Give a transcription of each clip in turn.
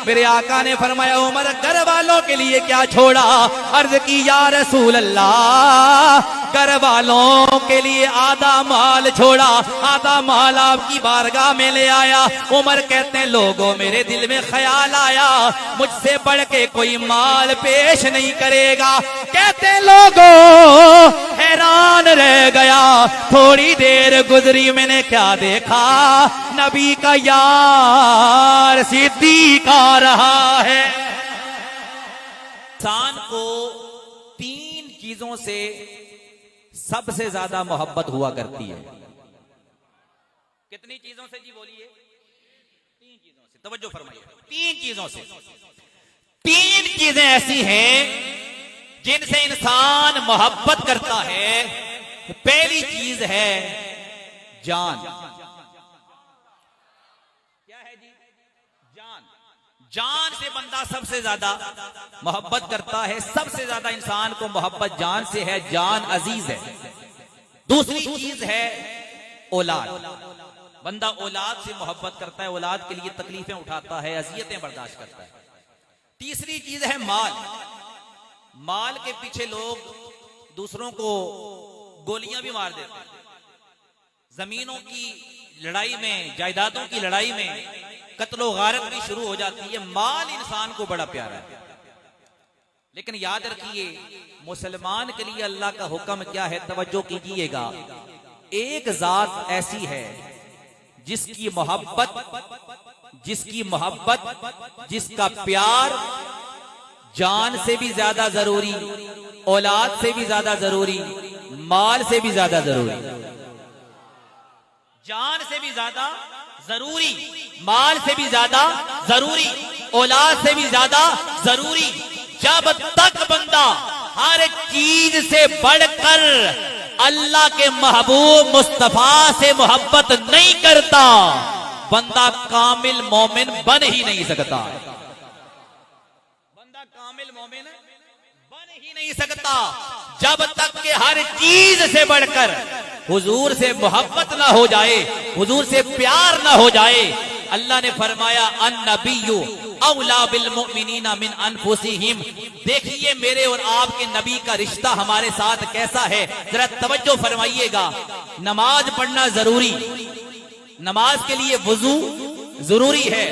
मेरे आका ने फरमाया उमर घर वालों के लिए क्या छोड़ा? अर्ज की या रसूल अल्लाह, घर वालों के लिए आधा माल छोड़ा, आधा माल आपकी बारगाह में ले आया। उमर कहते हैं लोगों मेरे दिल में ख्याल आया मुझसे बढ़ के कोई माल पेश नहीं करेगा। कहते लोगों हैरान रह गया। थोड़ी देर गुजरी मैंने क्या देखा? नबी का यार सिद्दीक आ रहा है। इंसान को 3 चीजों से सबसे ज्यादा मोहब्बत हुआ करती है। कितनी चीजों से जी बोलिए? 3 चीजों से। तवज्जो फरमाइए, 3 चीजों से। 3 चीजें ऐसी हैं जिनसे इंसान मोहब्बत करता है। पहली चीज है जान। क्या है जी? जान। जान से बंदा सबसे ज्यादा मोहब्बत करता है। सबसे ज्यादा इंसान को मोहब्बत जान से है। जान अजीज है। दूसरी चीज है औलाद। बंदा औलाद से मोहब्बत करता है, औलाद के लिए तकलीफें उठाता है, अजियतें बर्दाश्त करता है। तीसरी चीज है माल। माल के पीछे लोग दूसरों को गोलियां भी मार देते हैं। जमीनों की लड़ाई में, जायदादों की लड़ाई में कत्लो गारत भी शुरू हो जाती है। माल इंसान को बड़ा प्यारा है। लेकिन याद रखिए मुसलमान के लिए अल्लाह का हुक्म क्या है? तवज्जो कीजिएगा। एक जात ऐसी है जिसकी मोहब्बत, जिसका प्यार जान से भी ज्यादा जरूरी, औलाद से भी ज्यादा जरूरी, माल से भी ज्यादा जरूरी। जान से भी ज्यादा जरूरी, माल से भी ज्यादा जरूरी, औलाद से भी ज्यादा जरूरी। जब तक बंदा हर चीज से बढ़कर अल्लाह के महबूब मुस्तफा से मोहब्बत नहीं करता, बंदा कामिल मोमिन बन ही नहीं सकता। बंदा कामिल मोमिन बन ही नहीं सकता जब तक के हर चीज से बढ़कर हुजूर से मोहब्बत ना हो जाए, हुजूर से प्यार ना हो जाए। अल्लाह ने फरमाया अन्नबिय्यु औला बिल मुमिनीना मिन अनफुसिहिम। देखिए मेरे और आपके नबी का रिश्ता हमारे साथ कैसा है, जरा तवज्जो फरमाइएगा। नमाज पढ़ना जरूरी, नमाज के लिए वुजू जरूरी है।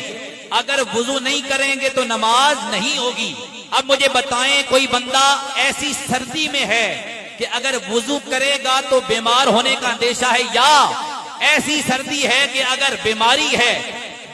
अगर वुजू नहीं करेंगे तो नमाज नहीं होगी। अब मुझे बताएं कोई बंदा ऐसी सर्दी में है कि अगर वुजू करेगा तो बीमार होने का अंदेशा है, या ऐसी सर्दी है कि अगर बीमारी है,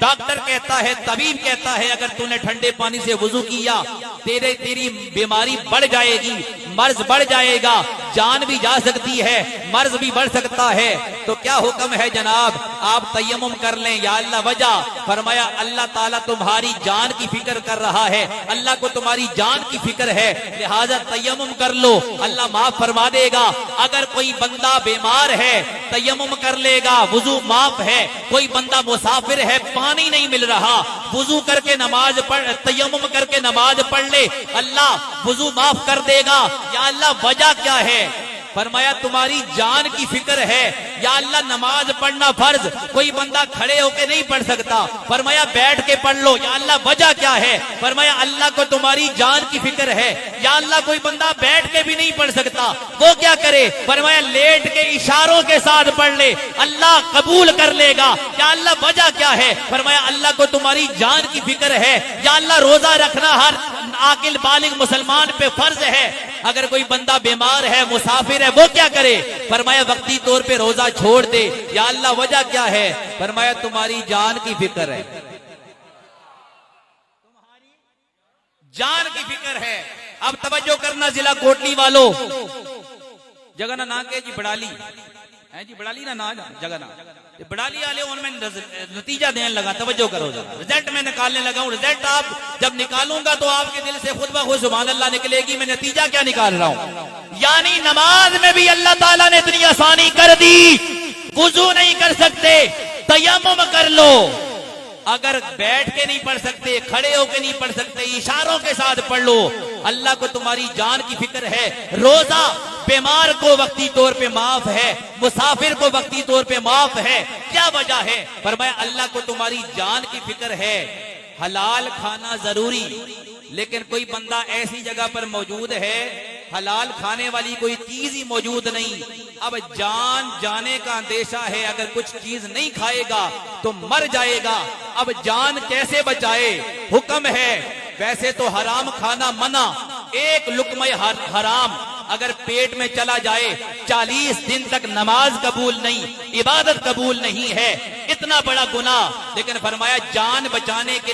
डॉक्टर कहता है, तबीब कहता है अगर तूने ठंडे पानी से वुजू किया तेरी बीमारी बढ़ जाएगी, मर्ज बढ़ जाएगा, जान भी जा सकती है, मर्ज भी बढ़ सकता है। तो क्या हुक्म है जनाब? आप तयम्मुम कर लें। या अल्लाह वजह फरमाया अल्लाह ताला तुम्हारी जान की फिक्र कर रहा है, अल्लाह को तुम्हारी जान की फिक्र है, लिहाजा तयम्मुम कर लो, अल्लाह माफ फरमा देगा। अगर कोई बंदा बीमार है तयम्मुम कर लेगा, वुजू माफ है। कोई बंदा मुसाफिर है, पानी नहीं मिल रहा, वुजू करके नमाज पढ़, तयम्मुम करके नमाज पढ़ ले, अल्लाह वुजू माफ कर देगा। या अल्लाह वजह क्या है? फरमाया तुम्हारी जान की फिक्र है। या अल्लाह नमाज पढ़ना फर्ज, कोई बंदा खड़े होके नहीं पढ़ सकता, फरमाया बैठ के पढ़ लो। या अल्लाह वजह क्या है? फरमाया अल्लाह को तुम्हारी जान की फिक्र है। या अल्लाह कोई बंदा बैठ के भी नहीं पढ़ सकता, वो क्या करे? फरमाया लेट के इशारों के साथ पढ़ ले, अल्लाह कबूल कर लेगा। या अल्लाह वजह क्या है? फरमाया अल्लाह को तुम्हारी जान की फिक्र है। या अल्लाह रोजा रखना हर आकिल बालिग मुसलमान पे फर्ज है। अगर कोई बंदा बीमार है, मुसाफिर है, वो क्या करे? फरमाया वक्ती तौर पे रोजा छोड़ दे। या अल्लाह वजह क्या है? फरमाया तुम्हारी जान की फिक्र है, तुम्हारी जान की फिक्र है। अब तवज्जो करना जिला कोटली वालों, जगह ना के जी बड़ाली है जी, बड़ाली ना जगह ना बड़ाली वाले उनमें नतीजा देने लगा। तवज्जो करो, रिजल्ट में निकालने लगा हूं। रिजल्ट आप जब निकालूंगा तो आपके दिल से खुद ब खुद सुभान अल्लाह निकलेगी। मैं नतीजा क्या निकाल रहा हूं? यानी नमाज में भी अल्लाह ताला ने इतनी आसानी कर दी। वुजू नहीं कर सकते, तयम्मुम कर लो। अगर बैठ के नहीं पढ़ सकते, खड़े होके नहीं पढ़ सकते, इशारों के साथ पढ़ लो। अल्लाह को तुम्हारी जान की फिक्र है। रोजा बीमार को वक्ती तौर पे माफ है, मुसाफिर को वक्ती तौर पे माफ है। क्या वजह है? फरमाया अल्लाह को तुम्हारी जान की फिक्र है। हलाल खाना जरूरी, लेकिन कोई बंदा ऐसी जगह पर मौजूद है हलाल खाने वाली कोई चीज ही मौजूद नहीं, अब जान जाने का अंदेशा है, अगर कुछ चीज नहीं खाएगा तो मर जाएगा। अब जान कैसे बचाए? हुक्म है, वैसे तो हराम खाना मना, एक लुकमा हराम अगर पेट में चला जाए 40 दिन तक नमाज कबूल नहीं, इबादत कबूल नहीं है, इतना बड़ा गुनाह। लेकिन फरमाया जान बचाने के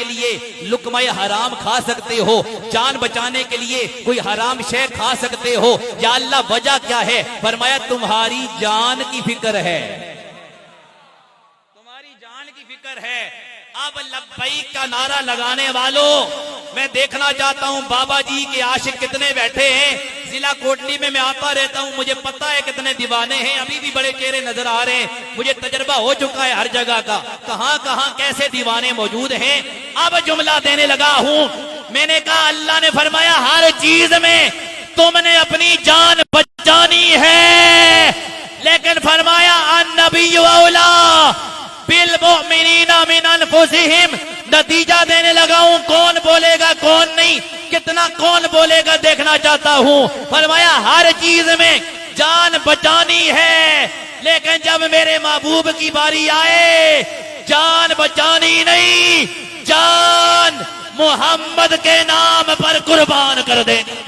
लिए लुकमा हराम खा सकते हो, जान बचाने के लिए कोई हराम शय खा सकते हो। या अल्लाह वजह क्या है? फरमाया तुम्हारी जान की फिक्र है, तुम्हारी जान की फिक्र है। अब लब्बैक का नारा लगाने वालों, मैं देखना चाहता हूं बाबा जी के आशिक कितने बैठे हैं। जिला कोटली में मैं आता रहता हूं, मुझे पता है कितने दीवाने हैं, अभी भी बड़े चेहरे नजर आ रहे हैं, मुझे तजर्बा हो चुका है हर जगह का, कहां कहां कैसे दीवाने मौजूद हैं। अब जुमला देने लगा हूं, मैंने कहा अल्लाह ने फरमाया हर चीज में तुमने अपनी जान बचानी है, लेकिन फरमाया अन्नबिय्यु औला बिल मुमिनीना मिन अनफुसिहिम। नतीजा देने लगा हूं, कौन बोलेगा कौन नहीं, कितना कौन बोलेगा देखना चाहता हूं। फरमाया हर चीज में जान बचानी है, लेकिन जब मेरे महबूब की बारी आए जान बचानी नहीं, जान मोहम्मद के नाम पर कुर्बान कर देनी।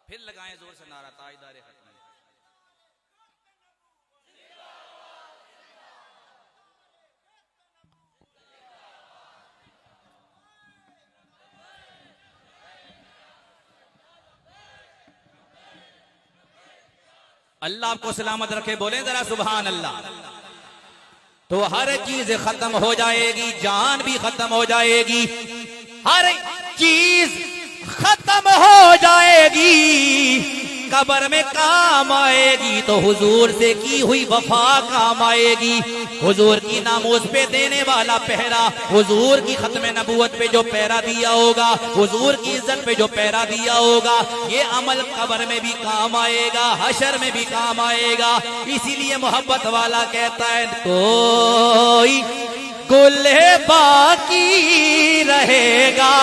फिर लगाएं जोर से नारा ताजदार खत्म। अल्लाह आपको सलामत रखे, बोले जरा सुभान अल्लाह। तो हर चीज खत्म हो जाएगी, जान भी खत्म हो जाएगी, हर चीज खत्म हो जाएगी, कब्र में काम आएगी तो हुजूर से की हुई वफा काम आएगी। हुजूर की नामोज पे देने वाला पहरा, हुजूर की खत्म नबूवत पे जो पहरा दिया होगा, हुजूर की इज्जत पे जो पहरा दिया होगा, ये अमल कब्र में भी काम आएगा, हशर में भी काम आएगा। इसीलिए मोहब्बत वाला कहता है कोई गुल बाकी रहेगा।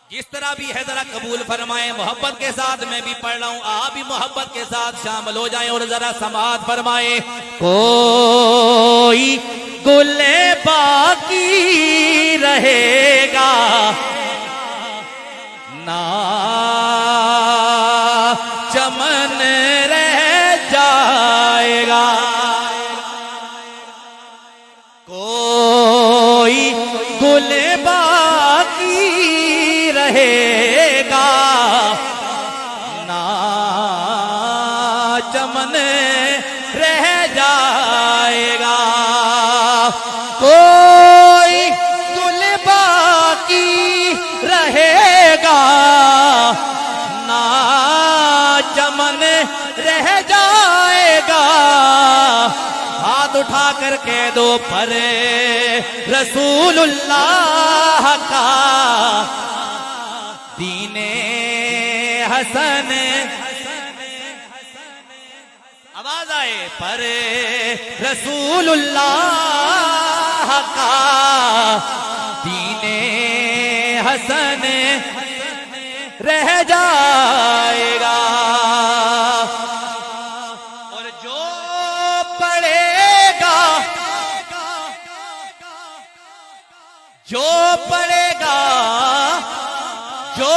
जिस तरह भी है जरा कबूल फरमाएं, मोहब्बत के साथ मैं भी पढ़ रहा हूं, आप भी मोहब्बत के साथ शामिल हो जाएं और जरा समाअत फरमाएं। कोई गुल बाकी रहेगा ना चमन रह जाएगा, कोई गुल बाकी रहेगा ना चमन रह जाएगा, कोई गुल बाकी रहेगा ना चमन रह जाएगा। हाथ उठा कर कह दो पर रसूलुल्लाह का दीने हसन, आवाज आए पर रसूलुल्लाह का दीने हसन रह जाएगा। और जो पढ़ेगा, जो पढ़ेगा, जो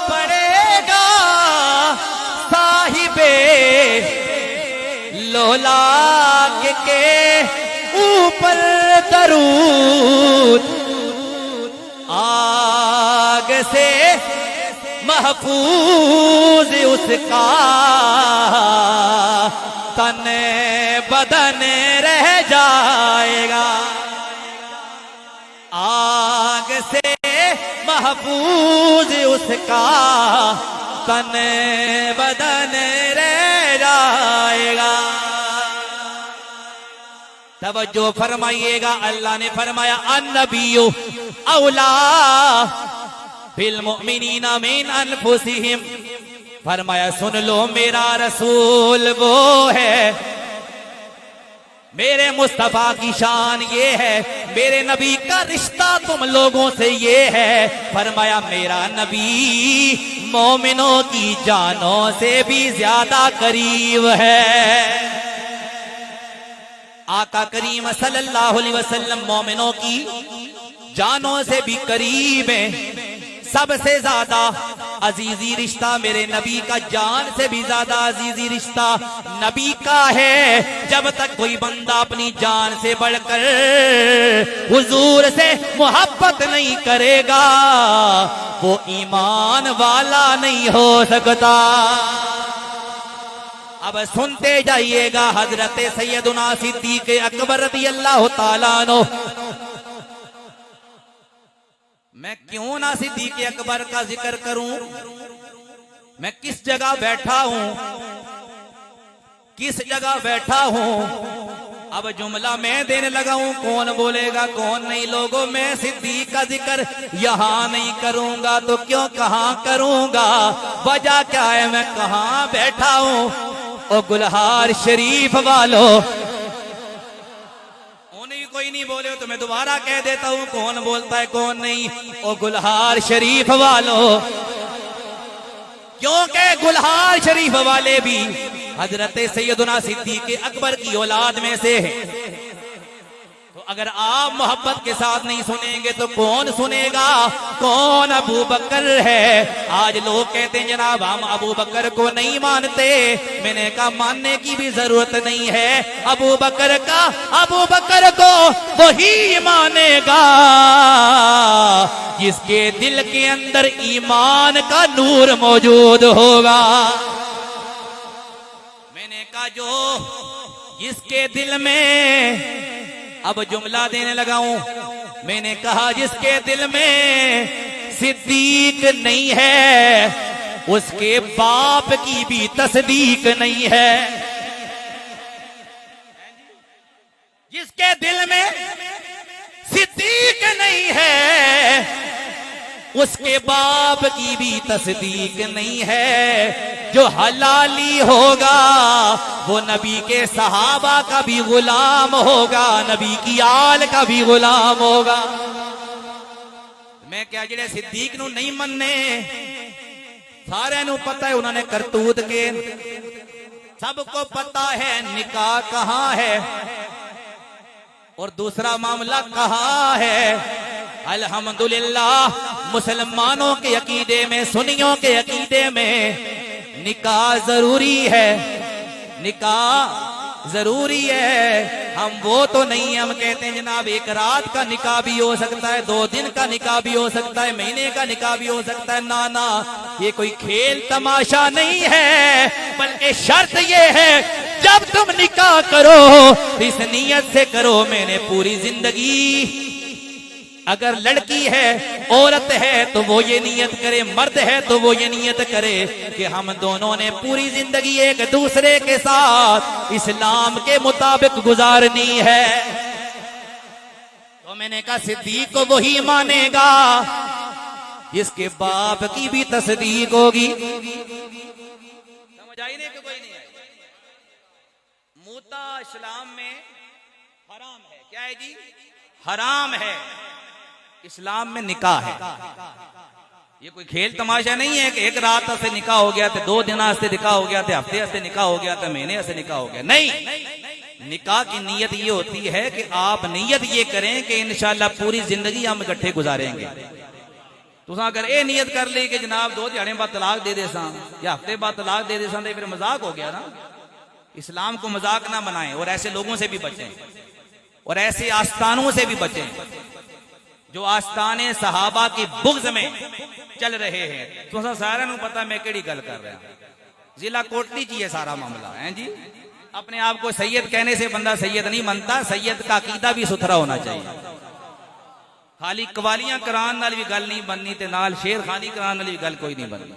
पढ़ेगा साहिबे लोलाक के ऊपर दरूद, आग से महफूज उसका तन बदन रह जाएगा, आग से महफूज उसका तन बदन रह जाएगा। तवज्जो फरमाइएगा, अल्लाह ने फरमाया अन्नबिय्यु औला बिल मुमिनीना मिन अनफुसिहिम। फरमाया सुन लो मेरा रसूल वो है, मेरे मुस्तफा की शान ये है, मेरे नबी का रिश्ता तुम लोगों से ये है। फरमाया मेरा नबी मोमिनों की जानों से भी ज्यादा करीब है। आका करीम सल्लल्लाहु अलैहि वसल्लम मोमिनों की जानों से भी करीब है। सबसे ज्यादा अजीजी रिश्ता मेरे नबी का जान से भी ज्यादा अजीजी रिश्ता नबी का है। जब तक कोई बंदा अपनी जान से बढ़कर हुजूर से मोहब्बत नहीं करेगा वो ईमान वाला नहीं हो सकता। अब सुनते जाइएगा, हजरत सैयदुना सिद्दीक अकबर रज़ियल्लाहु ताला अन्हु। मैं क्यों ना सिद्दीक अकबर का जिक्र करूं? मैं किस जगह बैठा हूं, किस जगह बैठा हूं? अब जुमला मैं देने लगा हूं, कौन बोलेगा कौन नहीं? लोगों, मैं सिद्दीक का जिक्र यहां नहीं करूंगा तो क्यों कहां करूंगा? वजह क्या है, मैं कहां बैठा हूं? ओ गुलहार शरीफ वालों, कोई नहीं बोले तो मैं दोबारा कह देता हूं कौन बोलता है कौन नहीं। ओ गुलहार शरीफ वालों, क्योंकि गुलहार शरीफ वाले भी हजरत सैयदुना सिद्दीक अकबर की औलाद में से है। तो अगर आप मोहब्बत के साथ नहीं सुनेंगे तो कौन सुनेगा? कौन? अबू बकर है। आज लोग कहते हैं जनाब हम अबू बकर को नहीं मानते। मैंने कहा मानने की भी जरूरत नहीं है। अबू बकर को वही मानेगा जिसके दिल के अंदर ईमान का नूर मौजूद होगा। मैंने कहा जो जिसके दिल में, अब जुमला देने लगा हूं, मैंने कहा जिसके दिल में सिद्दीक नहीं है उसके बाप की भी तस्दीक नहीं है। जिसके दिल में सिद्दीक नहीं है उसके बाप की भी तस्दीक नहीं है। जो हलाली होगा वो नबी के सहाबा का भी गुलाम होगा, नबी की आल का भी गुलाम होगा। मैं क्या जेड़े सिद्दीक नू नहीं मनने, सारे नू पता है उन्होंने करतूत के, सबको पता है निकाह कहां है और दूसरा मामला कहां है। अल्हम्दुलिल्लाह मुसलमानों के अकीदे में, सुन्नियों के अकीदे में निकाह जरूरी है, निकाह जरूरी है। हम वो तो नहीं, हम कहते हैं जनाब एक रात का निकाह भी हो सकता है, 2 दिन का निकाह भी हो सकता है, महीने का निकाह भी हो सकता है। ना ना, ये कोई खेल तमाशा नहीं है, बल्कि शर्त ये है जब तुम निकाह करो इस नियत से करो मैंने पूरी जिंदगी, अगर लड़की है औरत है तो वो ये नियत करे, मर्द है तो वो ये नियत करे कि हम दोनों ने पूरी जिंदगी एक दूसरे के साथ इस्लाम के मुताबिक गुजारनी है। तो मैंने कहा सिद्दीक को वही मानेगा जिसके बाप की भी तस्दीक होगी। समझ आई नहीं कि कोई नहीं आई? मूता इस्लाम में हराम है। क्या है जी? हराम है। इस्लाम में निकाह है। ये कोई खेल तमाशा नहीं है कि एक रात से निकाह हो गया था, 2 दिन से निकाह हो गया था, हफ्ते से निकाह हो गया था, महीने से निकाह हो गया। नहीं, निकाह की नीयत ये होती है कि आप नीयत ये करें कि इंशाल्लाह पूरी जिंदगी हम इकट्ठे गुजारेंगे। तो अगर ये नियत कर ली कि जनाब 2 दिहाड़े बाद तलाक दे दे सा या हफ्ते बाद तलाक दे दे सा, तो फिर मजाक हो गया ना। इस्लाम को मजाक ना बनाएं और ऐसे लोगों से भी बचें और ऐसे आस्थानों से भी बचें जो आस्थाने सहाबा की बुग़्ज़ में चल रहे हैं। तो सारा नू पता मैं केड़ी गल कर रहा हूं। जिला कोटली जी है सारा मामला है जी। अपने आप को सैयद कहने से बंदा सैयद नहीं बनता। सैयद का अकीदा भी सुथरा होना चाहिए। खाली कवालियां करान नाल भी गल नहीं बननी ते नाल शेर खानी करान नाल भी गल कोई नहीं बननी।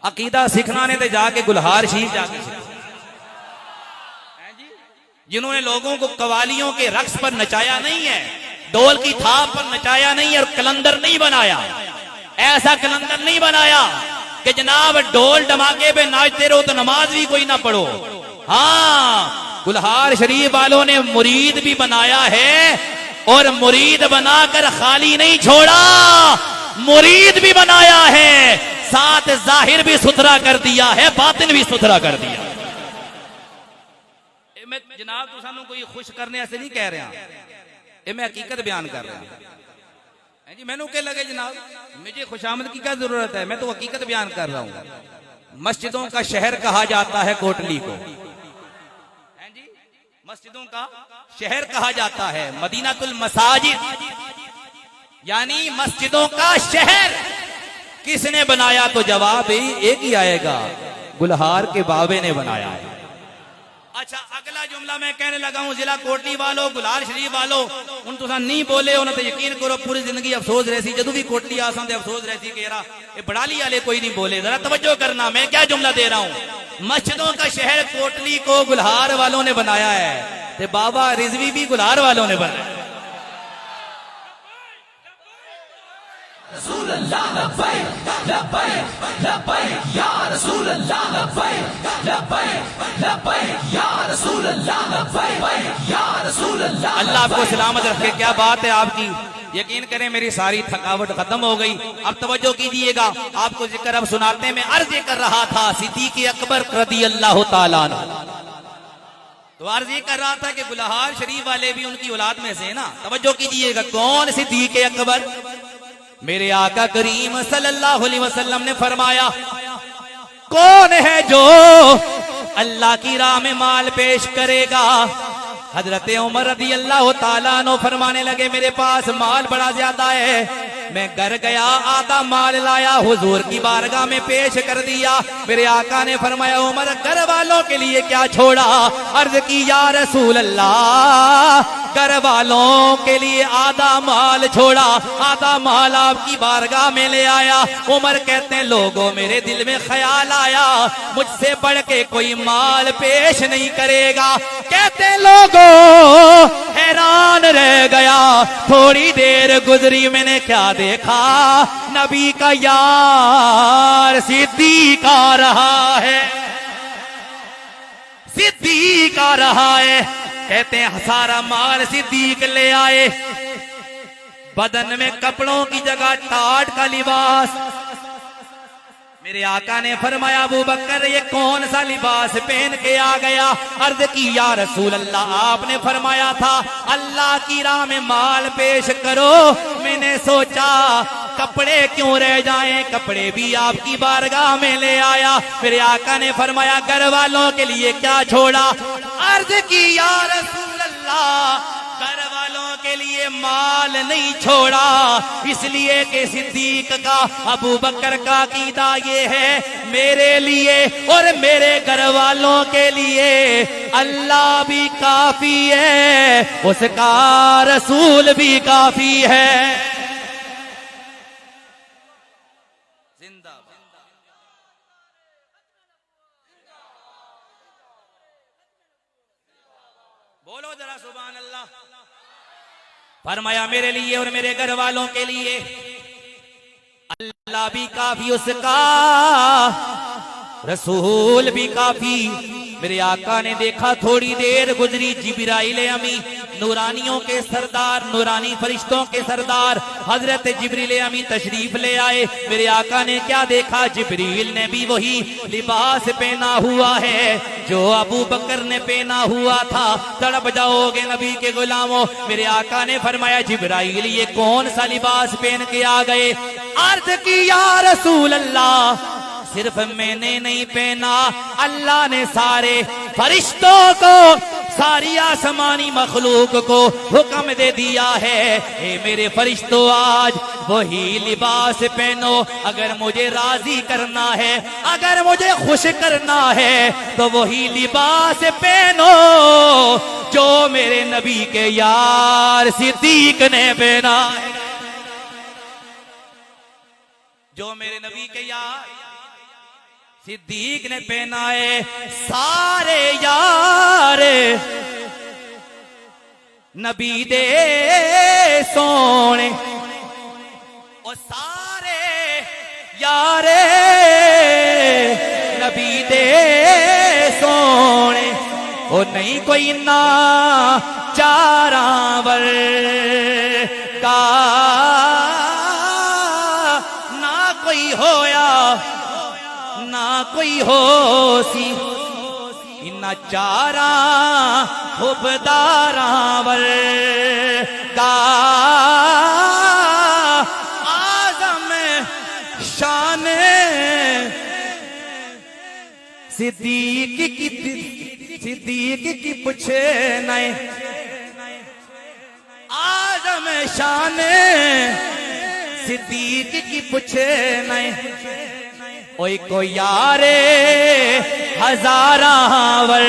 अकीदा सीखना ने ते जाके गुलहार शीर जाके जिन्होंने लोगों को कवालियों के रक्स पर नचाया नहीं है, ढोल की थाप पर नचाया नहीं है और कलंदर नहीं बनाया। ऐसा कलंदर नहीं बनाया कि जनाब ढोल धमाके पे नाचते रहो तो नमाज भी कोई ना पढ़ो। हाँ, गुलहार शरीफ वालों ने मुरीद भी बनाया है और मुरीद बनाकर खाली नहीं छोड़ा, मुरीद भी बनाया है, साथ जाहिर भी सुथरा कर दिया है, बातिन भी सुथरा कर दिया। मैं जनाब तो सानू कोई खुश करने ऐसे नहीं कह रहा, ये मैं हकीकत बयान कर रहा हूं जी। मैनू क्या लगे जनाब, मुझे खुशामद की क्या जरूरत है, मैं तो हकीकत बयान कर रहा हूं। मस्जिदों का शहर कहा जाता है कोटली को, है जी, मस्जिदों का शहर कहा जाता है, मदीनातुल मसाजिद यानी मस्जिदों का शहर। किसने बनाया? तो जवाब एक ही आएगा, गुलहार के बाबे ने बनाया है। अच्छा, अगला जुमला मैं कहने लगा हूं, जिला कोटली वालों, गुलहार शरीफ वालों, उन तो नहीं बोले उन्हें तो यकीन करो पूरी जिंदगी अफसोस रहती, जदू भी कोटली आसान अफसोस रहती कि यार ये बड़ाली वाले कोई नहीं बोले। जरा तवज्जो करना, मैं क्या जुमला दे रहा हूं। मस्जिदों का शहर कोटली को गुलहार वालों ने बनाया है, ते बाबा रिजवी भी गुलहार वालों ने बनाया। रसूल अल्लाह लब्बैक लब्बैक लब्बैक या रसूल अल्लाह लब्बैक लब्बैक लब्बैक या रसूल अल्लाह लब्बैक या रसूल अल्लाह। अल्लाह आपको सलामत रखे। क्या बात है आपकी, यकीन करें मेरी सारी थकावट खत्म हो गई। अब तवज्जो कीजिएगा, आपको जिक्र अब सुनाते में अर्ज कर रहा था सिद्दीक़ अकबर रज़ी अल्लाह तआला अन्हु, तो अर्ज ये कर रहा था कि गुलहार शरीफ वाले भी उनकी औलाद में से ना। तवज्जो कीजिएगा, कौन सिद्दीक़ अकबर? मेरे आका करीम सल्लल्लाहु अलैहि वसल्लम ने फरमाया, कौन है जो अल्लाह की राह में माल पेश करेगा? हजरत उमर रज़ी अल्लाह तआला अन्हु फरमाने लगे, मेरे पास माल बड़ा ज्यादा है, मैं घर गया आधा माल लाया, हुजूर की बारगाह में पेश कर दिया। मेरे आका ने फरमाया, उमर घर वालों के लिए क्या छोड़ा? अर्ज की, या रसूल अल्लाह, घर वालों के लिए आधा माल छोड़ा, आधा माल आपकी बारगाह में ले आया। उमर कहते हैं, लोगों मेरे दिल में ख्याल आया मुझसे बढ़ के कोई माल पेश नहीं करेगा। कहते लोगों हैरान रह गया, थोड़ी देर गुजरी, मैंने क्या देखा? नबी का यार सिद्दीक़ आ रहा है, सिद्दीक़ आ रहा है। कहते हैं सारा माल सिद्दीक़ ले आए, बदन में कपड़ों की जगह टाट का लिबास। मेरे आका ने फरमाया, अबू बकर ये कौन सा लिबास पहन के आ गया? अर्ज की, या रसूल अल्लाह, आपने फरमाया था अल्लाह की राह में माल पेश करो, मैंने सोचा कपड़े क्यों रह जाएं, कपड़े भी आपकी बारगाह में ले आया। मेरे आका ने फरमाया, घर वालों के लिए क्या छोड़ा? अर्ज की, या रसूल अल्लाह, घर वालों के लिए माल नहीं छोड़ा, इसलिए कि सिद्दीक का, अबू बकर का अकीदा ये है, मेरे लिए और मेरे घर वालों के लिए अल्लाह भी काफी है, उसका रसूल भी काफी है। बोलो जरा सुभान अल्लाह। फरमाया, मेरे लिए और मेरे घर वालों के लिए अल्लाह भी काफी, उसका रसूल भी काफी। मेरे आका ने देखा, थोड़ी देर गुजरी, जिब्राइल अमी, नूरानियों के सरदार, नूरानी फरिश्तों के सरदार हजरत जिब्रील अमी तशरीफ ले आए। मेरे आका ने क्या देखा? जिब्रील ने भी वही लिबास पहना हुआ है जो अबू बकर ने पहना हुआ था। तड़प जाओगे नबी के गुलामों। मेरे आका ने फरमाया, जिब्राइल ये कौन सा लिबास पहन के आ गए? अर्ज की, या रसूल अल्लाह, सिर्फ मैंने नहीं पहना, अल्लाह ने सारे फरिश्तों को, सारी आसमानी मखलूक को हुक्म दे दिया है, ए मेरे फरिश्तों आज वही लिबास पहनो। अगर मुझे राजी करना है, अगर मुझे खुश करना है, तो वही लिबास पहनो जो मेरे नबी के यार सिद्दीक ने पहना है, जो मेरे नबी के यार सिद्दीक ने पहना है। सारे यार नबी दे सोने ओ सारे यारे नबी दे सोने ओ नहीं कोई ना चारावर का ना कोई होया ना कोई हो सी इन्ना चारा हुबदारावर का आजम शान सिद्दीक की पूछे नए आजम शान सिद्दीक की पूछे नए ओए को यारे हजारावर